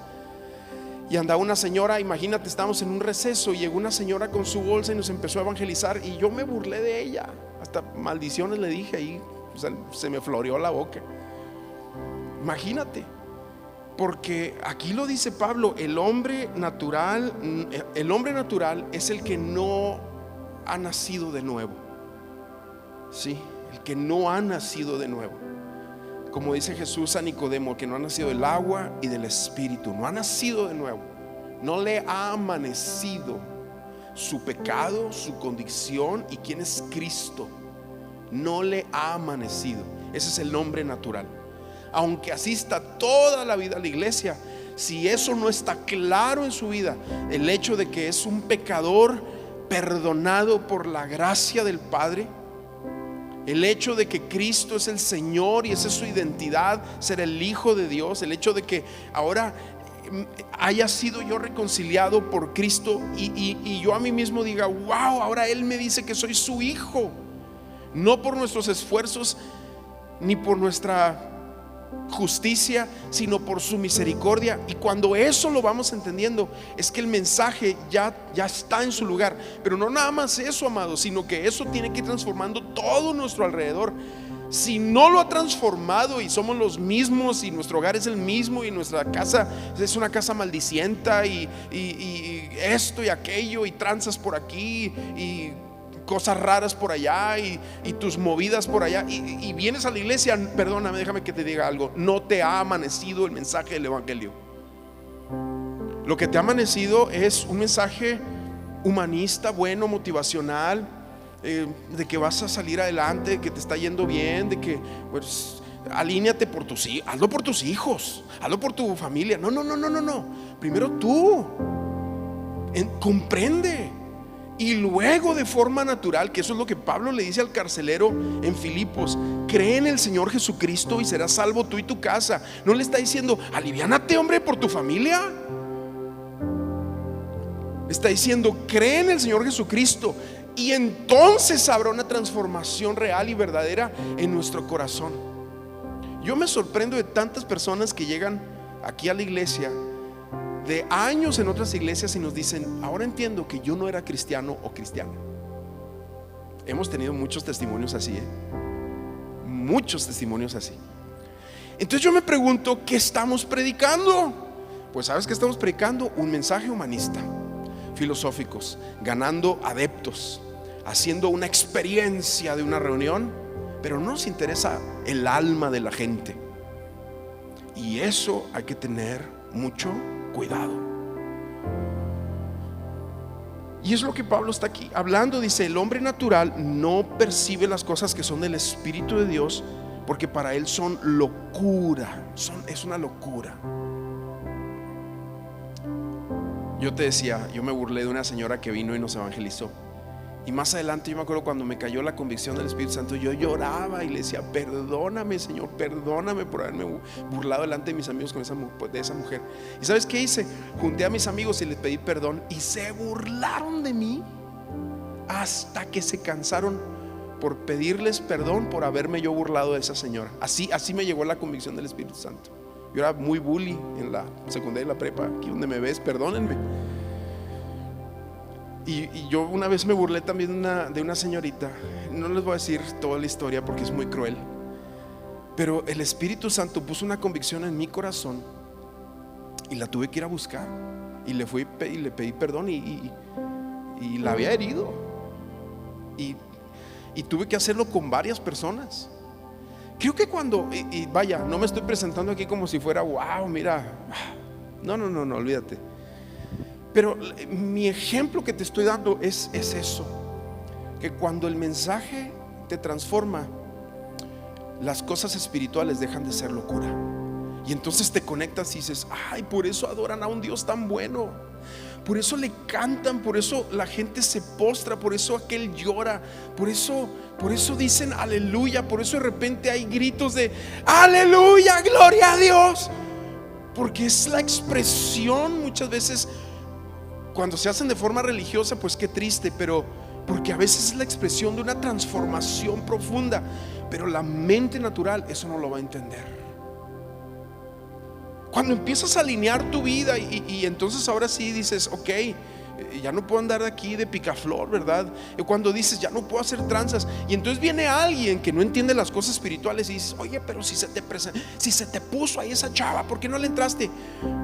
Y andaba una señora, imagínate, estábamos en un receso y llegó una señora con su bolsa y nos empezó a evangelizar, y yo me burlé de ella, hasta maldiciones le dije ahí, o sea, se me floreó la boca. Imagínate, porque aquí lo dice Pablo, el hombre natural es el que no ha nacido de nuevo. Sí, el que no ha nacido de nuevo. Como dice Jesús a Nicodemo, que no ha nacido del agua y del Espíritu, no ha nacido de nuevo, no le ha amanecido su pecado, su condición y quién es Cristo. No le ha amanecido. Ese es el hombre natural. Aunque asista toda la vida a la iglesia, si eso no está claro en su vida, el hecho de que es un pecador perdonado por la gracia del Padre, el hecho de que Cristo es el Señor y esa es su identidad, ser el Hijo de Dios, el hecho de que ahora haya sido yo reconciliado por Cristo y yo a mí mismo diga, wow, ahora Él me dice que soy su hijo, no por nuestros esfuerzos ni por nuestra justicia, sino por su misericordia. Y cuando eso lo vamos entendiendo, es que el mensaje ya está en su lugar. Pero no nada más eso, amados, sino que eso tiene que ir transformando todo nuestro alrededor. Si no lo ha transformado y somos los mismos y nuestro hogar es el mismo y nuestra casa es una casa maldicienta y esto y aquello y tranzas por aquí y cosas raras por allá y tus movidas por allá y vienes a la iglesia, perdóname, déjame que te diga algo, no te ha amanecido el mensaje del evangelio. Lo que te ha amanecido es un mensaje humanista, bueno, motivacional, de que vas a salir adelante, de que te está yendo bien, de que pues alíñate por tus hijos, hazlo por tus hijos, hazlo por tu familia. No. Primero tú comprende. Y luego de forma natural, que eso es lo que Pablo le dice al carcelero en Filipos, cree en el Señor Jesucristo y serás salvo tú y tu casa. No le está diciendo, aliviánate, hombre, por tu familia. Le está diciendo, cree en el Señor Jesucristo y entonces habrá una transformación real y verdadera en nuestro corazón. Yo me sorprendo de tantas personas que llegan aquí a la iglesia de años en otras iglesias y nos dicen, ahora entiendo que yo no era cristiano o cristiano. Hemos tenido muchos testimonios así, muchos testimonios así. Entonces yo me pregunto, ¿qué estamos predicando? Pues sabes que estamos predicando un mensaje humanista, filosóficos, ganando adeptos, haciendo una experiencia de una reunión, pero no nos interesa el alma de la gente. Y eso hay que tener mucho cuidado. Y es lo que Pablo está aquí hablando. Dice, el hombre natural no percibe las cosas que son del Espíritu de Dios, porque para él son locura, es una locura. Yo te decía, yo me burlé de una señora que vino y nos evangelizó. Y más adelante yo me acuerdo cuando me cayó la convicción del Espíritu Santo, yo lloraba y le decía, perdóname, Señor, perdóname por haberme burlado delante de mis amigos de esa mujer. ¿Y sabes qué hice? Junté a mis amigos y les pedí perdón y se burlaron de mí hasta que se cansaron por pedirles perdón por haberme yo burlado de esa señora. Así me llegó la convicción del Espíritu Santo. Yo era muy bully en la secundaria y la prepa. Aquí donde me ves, perdónenme. Y yo una vez me burlé también de una señorita. No les voy a decir toda la historia porque es muy cruel, pero el Espíritu Santo puso una convicción en mi corazón y la tuve que ir a buscar. Y le pedí perdón y la había herido. Y tuve que hacerlo con varias personas. Creo que cuando, vaya, no me estoy presentando aquí como si fuera, wow, mira. No, olvídate. Pero mi ejemplo que te estoy dando es eso, que cuando el mensaje te transforma, las cosas espirituales dejan de ser locura. Y entonces te conectas y dices, ay, por eso adoran a un Dios tan bueno, Por eso le cantan, por eso la gente se postra, por eso aquel llora, por eso dicen aleluya, por eso de repente hay gritos de aleluya, gloria a Dios, porque es la expresión. Muchas veces cuando se hacen de forma religiosa, pues qué triste, pero porque a veces es la expresión de una transformación profunda, pero la mente natural eso no lo va a entender. Cuando empiezas a alinear tu vida y entonces ahora sí dices, ok, ya no puedo andar aquí de picaflor, ¿verdad? Cuando dices, ya no puedo hacer tranzas, y entonces viene alguien que no entiende las cosas espirituales y dices, oye, pero si se te puso ahí esa chava, ¿por qué no le entraste?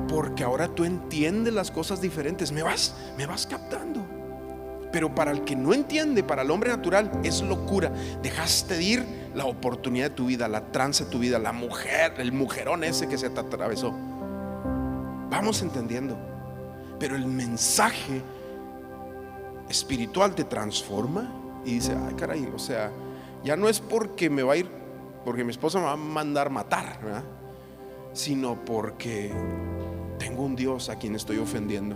Porque ahora tú entiendes las cosas diferentes, me vas captando. Pero para el que no entiende, para el hombre natural, es locura. Dejaste de ir la oportunidad de tu vida, la tranza de tu vida, la mujer, el mujerón ese que se te atravesó. Vamos entendiendo. Pero el mensaje espiritual te transforma y dice, ay caray, o sea, ya no es porque me va a ir, porque mi esposa me va a mandar matar, ¿verdad? Sino porque tengo un Dios a quien estoy ofendiendo.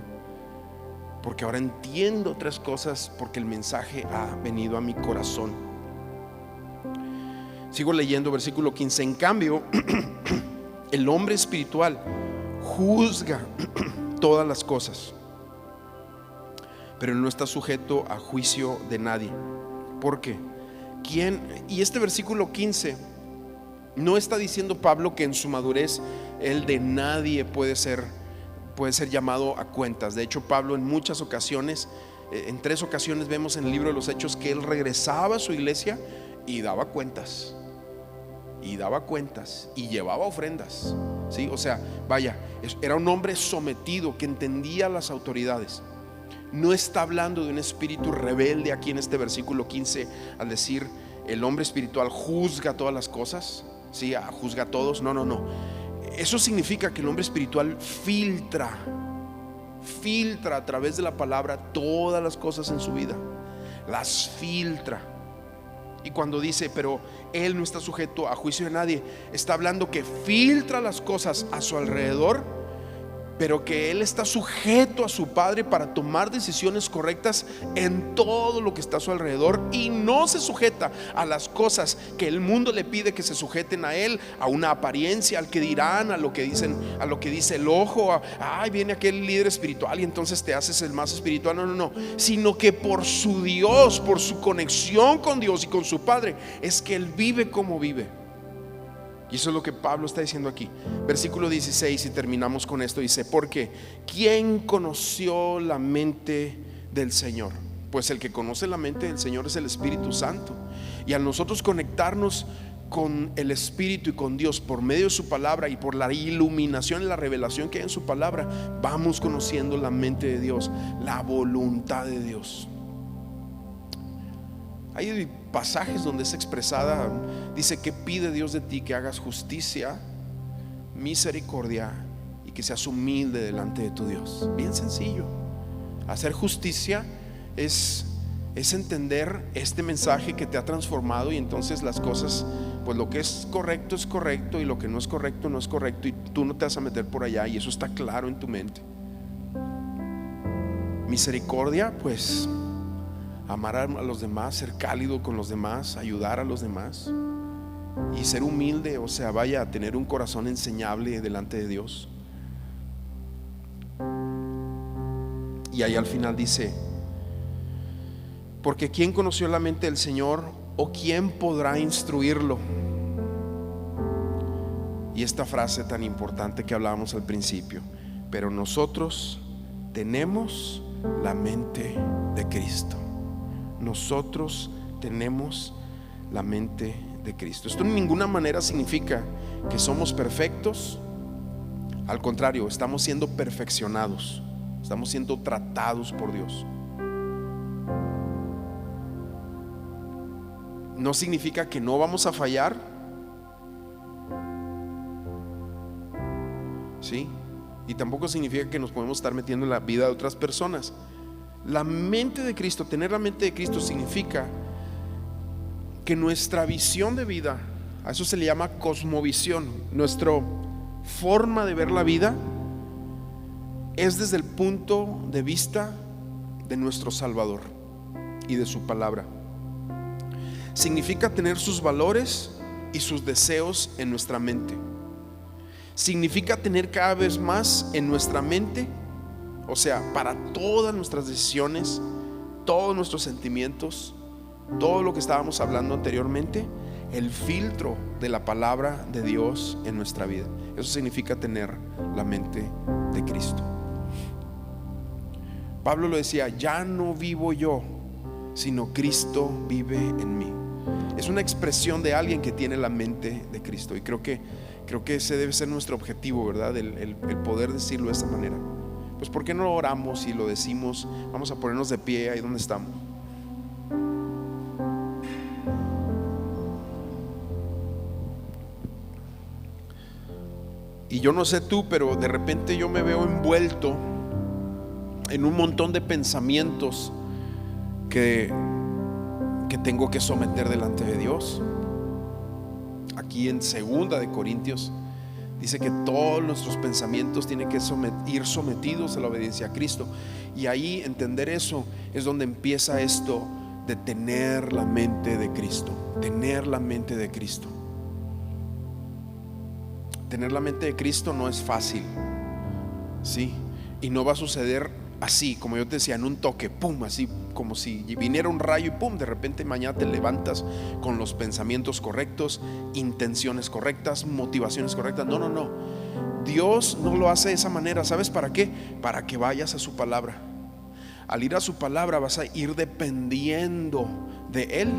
Porque ahora entiendo otras cosas, porque el mensaje ha venido a mi corazón. Sigo leyendo versículo 15. En cambio, el hombre espiritual juzga todas las cosas, pero no está sujeto a juicio de nadie. ¿Por qué? ¿Quién? Y este versículo 15 no está diciendo Pablo que en su madurez el de nadie puede ser llamado a cuentas. De hecho, Pablo en muchas ocasiones, en 3 ocasiones vemos en el libro de los Hechos que él regresaba a su iglesia y daba cuentas y llevaba ofrendas, ¿sí? O sea, vaya, era un hombre sometido que entendía las autoridades. No está hablando de un espíritu rebelde aquí en este versículo 15 al decir el hombre espiritual juzga todas las cosas, ¿sí? Juzga a todos. No. Eso significa que el hombre espiritual filtra a través de la palabra todas las cosas en su vida, las filtra. Y cuando dice, pero él no está sujeto a juicio de nadie, está hablando que filtra las cosas a su alrededor, pero que él está sujeto a su Padre para tomar decisiones correctas en todo lo que está a su alrededor, y no se sujeta a las cosas que el mundo le pide que se sujeten a él, a una apariencia, al que dirán, a lo que dicen, a lo que dice el ojo, ay, viene aquel líder espiritual y entonces te haces el más espiritual. No, sino que por su Dios, por su conexión con Dios y con su Padre, es que él vive como vive. Y eso es lo que Pablo está diciendo aquí. Versículo 16, y terminamos con esto. Dice, porque ¿quién conoció la mente del Señor? Pues el que conoce la mente del Señor es el Espíritu Santo. Y al nosotros conectarnos con el Espíritu y con Dios por medio de su palabra y por la iluminación y la revelación que hay en su palabra, vamos conociendo la mente de Dios, la voluntad de Dios. Hay pasajes donde es expresada, dice que pide Dios de ti que hagas justicia, misericordia y que seas humilde delante de tu Dios. Bien sencillo. Hacer justicia es entender este mensaje que te ha transformado, y entonces las cosas, pues lo que es correcto y lo que no es correcto, y tú no te vas a meter por allá, y eso está claro en tu mente. Misericordia, pues amar a los demás, ser cálido con los demás, ayudar a los demás, y ser humilde, o sea, vaya a tener un corazón enseñable delante de Dios. Y ahí al final dice, porque ¿quién conoció la mente del Señor, o quién podrá instruirlo? Y esta frase tan importante que hablábamos al principio, pero nosotros tenemos la mente de Cristo. Nosotros tenemos la mente de Cristo. Esto en ninguna manera significa que somos perfectos. Al contrario, estamos siendo perfeccionados, estamos siendo tratados por Dios. No significa que no vamos a fallar, ¿sí? Y tampoco significa que nos podemos estar metiendo en la vida de otras personas. La mente de Cristo, tener la mente de Cristo significa que nuestra visión de vida, a eso se le llama cosmovisión, nuestra forma de ver la vida, es desde el punto de vista de nuestro Salvador y de su palabra. Significa tener sus valores y sus deseos en nuestra mente. Significa tener cada vez más en nuestra mente, o sea, para todas nuestras decisiones, todos nuestros sentimientos, todo lo que estábamos hablando anteriormente, el filtro de la palabra de Dios en nuestra vida. Eso significa tener la mente de Cristo. Pablo lo decía: ya no vivo yo, sino Cristo vive en mí. Es una expresión de alguien que tiene la mente de Cristo, y creo que ese debe ser nuestro objetivo, ¿verdad? El poder decirlo de esta manera. Pues ¿por qué no oramos y lo decimos? Vamos a ponernos de pie ahí donde estamos. Y yo no sé tú, pero de repente yo me veo envuelto en un montón de pensamientos que tengo que someter delante de Dios. Aquí en 2 de Corintios dice que todos nuestros pensamientos tienen que ir sometidos a la obediencia a Cristo. Y ahí entender eso es donde empieza esto de tener la mente de Cristo. Tener la mente de Cristo. Tener la mente de Cristo no es fácil, ¿sí? Y no va a suceder así, como yo te decía, en un toque, pum, así como si viniera un rayo y pum, de repente mañana te levantas con los pensamientos correctos, intenciones correctas, motivaciones correctas. No, no, no. Dios no lo hace de esa manera. ¿Sabes para qué? Para que vayas a su palabra. Al ir a su palabra vas a ir dependiendo de Él,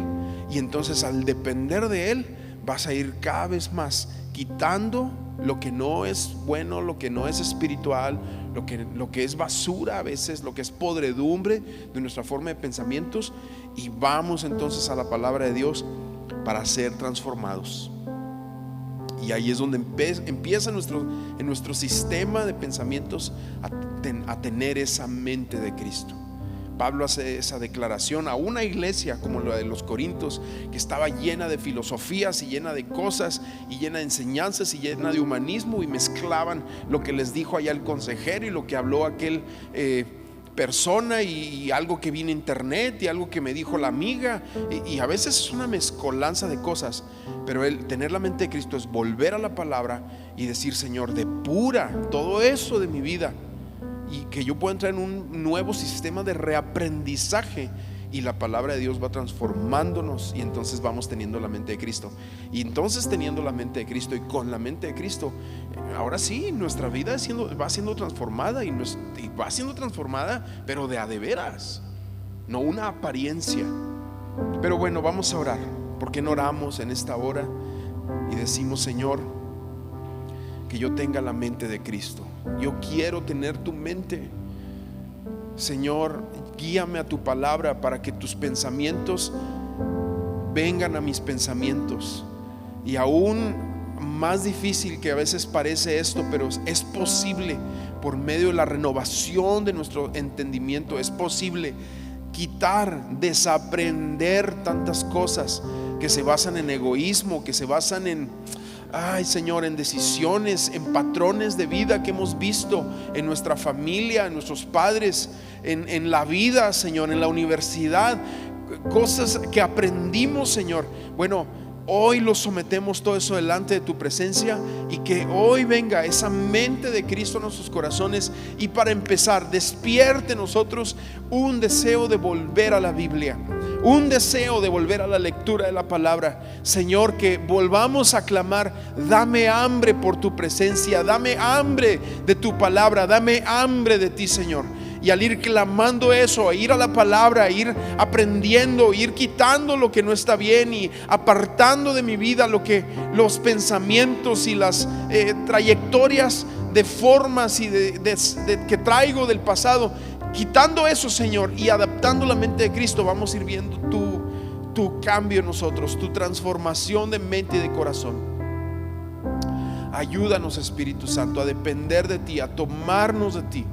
y entonces al depender de Él vas a ir cada vez más quitando lo que no es bueno, lo que no es espiritual, lo que es basura a veces, lo que es podredumbre de nuestra forma de pensamientos, y vamos entonces a la palabra de Dios para ser transformados. Y ahí es donde empieza en nuestro sistema de pensamientos a tener esa mente de Cristo. Pablo hace esa declaración a una iglesia como la de los Corintios, que estaba llena de filosofías y llena de cosas y llena de enseñanzas y llena de humanismo, y mezclaban lo que les dijo allá el consejero y lo que habló aquel persona y algo que vi en internet y algo que me dijo la amiga, y a veces es una mezcolanza de cosas. Pero tener la mente de Cristo es volver a la palabra y decir: Señor, depura todo eso de mi vida, y que yo pueda entrar en un nuevo sistema de reaprendizaje, y la palabra de Dios va transformándonos, y entonces vamos teniendo la mente de Cristo. Y entonces, teniendo la mente de Cristo y con la mente de Cristo, ahora sí, nuestra vida va siendo transformada, y va siendo transformada, pero de a de veras, no una apariencia. Pero bueno, vamos a orar. ¿Por qué no oramos en esta hora y decimos: Señor, que yo tenga la mente de Cristo? Yo quiero tener tu mente. Señor, guíame a tu palabra para que tus pensamientos vengan a mis pensamientos. Y aún más difícil que a veces parece esto, pero es posible por medio de la renovación de nuestro entendimiento. Es posible quitar, desaprender tantas cosas que se basan en egoísmo, que se basan en Señor, en decisiones, en patrones de vida que hemos visto en nuestra familia, en nuestros padres, en la vida, Señor, en la universidad, cosas que aprendimos, Señor. Bueno, hoy lo sometemos todo eso delante de tu presencia, y que hoy venga esa mente de Cristo en nuestros corazones, y para empezar, despierte en nosotros un deseo de volver a la Biblia, un deseo de volver a la lectura de la palabra. Señor, que volvamos a clamar: dame hambre por tu presencia, dame hambre de tu palabra, dame hambre de ti, Señor. Y al ir clamando eso, a ir a la palabra, a ir aprendiendo, ir quitando lo que no está bien y apartando de mi vida los pensamientos y las trayectorias de formas y que traigo del pasado, quitando eso, Señor, y adaptando la mente de Cristo, vamos a ir viendo tu cambio en nosotros, tu transformación de mente y de corazón. Ayúdanos, Espíritu Santo, a depender de ti, a tomarnos de ti,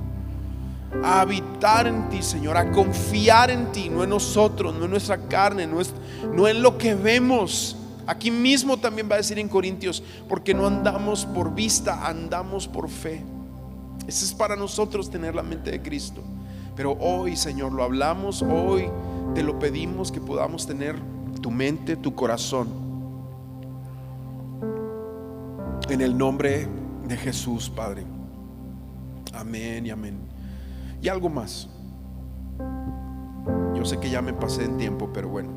a habitar en ti, Señor, a confiar en ti, no en nosotros, no en nuestra carne, no en lo que vemos. Aquí mismo también va a decir en Corintios: porque no andamos por vista, andamos por fe. Ese es para nosotros tener la mente de Cristo. Pero hoy, Señor, lo hablamos, hoy te lo pedimos, que podamos tener tu mente, tu corazón, en el nombre de Jesús, Padre. Amén y amén. Y algo más. Yo sé que ya me pasé en tiempo, pero bueno,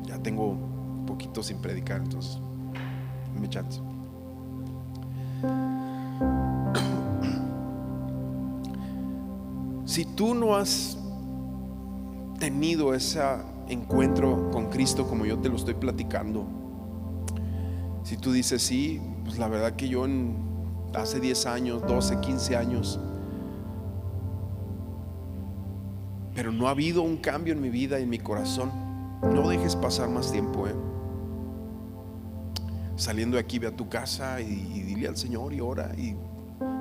ya tengo un poquito sin predicar, entonces dame chance. Si tú no has tenido ese encuentro con Cristo como yo te lo estoy platicando, si tú dices, sí, pues la verdad que yo hace 10 años, 12, 15 años, pero no ha habido un cambio en mi vida y en mi corazón, no dejes pasar más tiempo. Saliendo de aquí, ve a tu casa y dile al Señor y ora y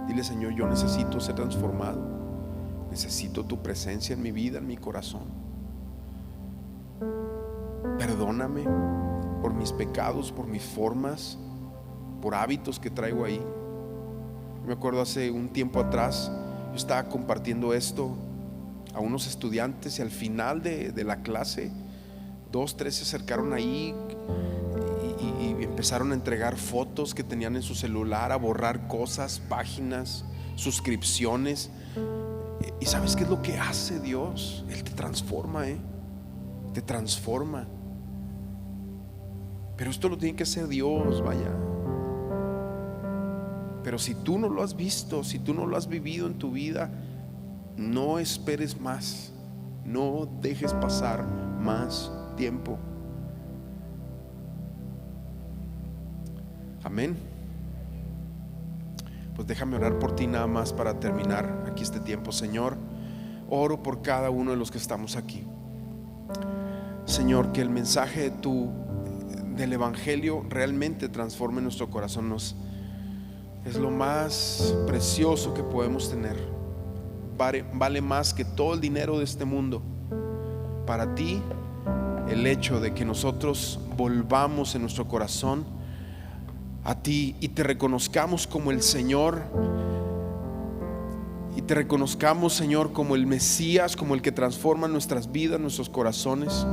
dile: Señor, yo necesito ser transformado. Necesito tu presencia en mi vida, en mi corazón. Perdóname por mis pecados, por mis formas, por hábitos que traigo ahí. Me acuerdo hace un tiempo atrás, yo estaba compartiendo esto a unos estudiantes y al final de la clase, 2, 3 se acercaron ahí y empezaron a entregar fotos que tenían en su celular, a borrar cosas, páginas, suscripciones. ¿Y sabes qué es lo que hace Dios? Él te transforma, te transforma. Pero esto lo tiene que hacer Dios, vaya. Pero si tú no lo has visto, si tú no lo has vivido en tu vida, no esperes más. No dejes pasar más tiempo. Amén. Pues déjame orar por ti nada más para terminar aquí este tiempo. Señor, oro por cada uno de los que estamos aquí. Señor, que el mensaje del Evangelio realmente transforme nuestro corazón. Es lo más precioso que podemos tener. Vale más que todo el dinero de este mundo. Para ti, el hecho de que nosotros volvamos en nuestro corazón a ti y te reconozcamos como el Señor, y te reconozcamos, Señor, como el Mesías, como el que transforma nuestras vidas, nuestros corazones.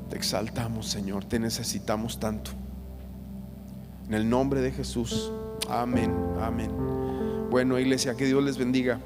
Te exaltamos, Señor, te necesitamos tanto. En el nombre de Jesús, amén, amén. Bueno, iglesia, que Dios les bendiga.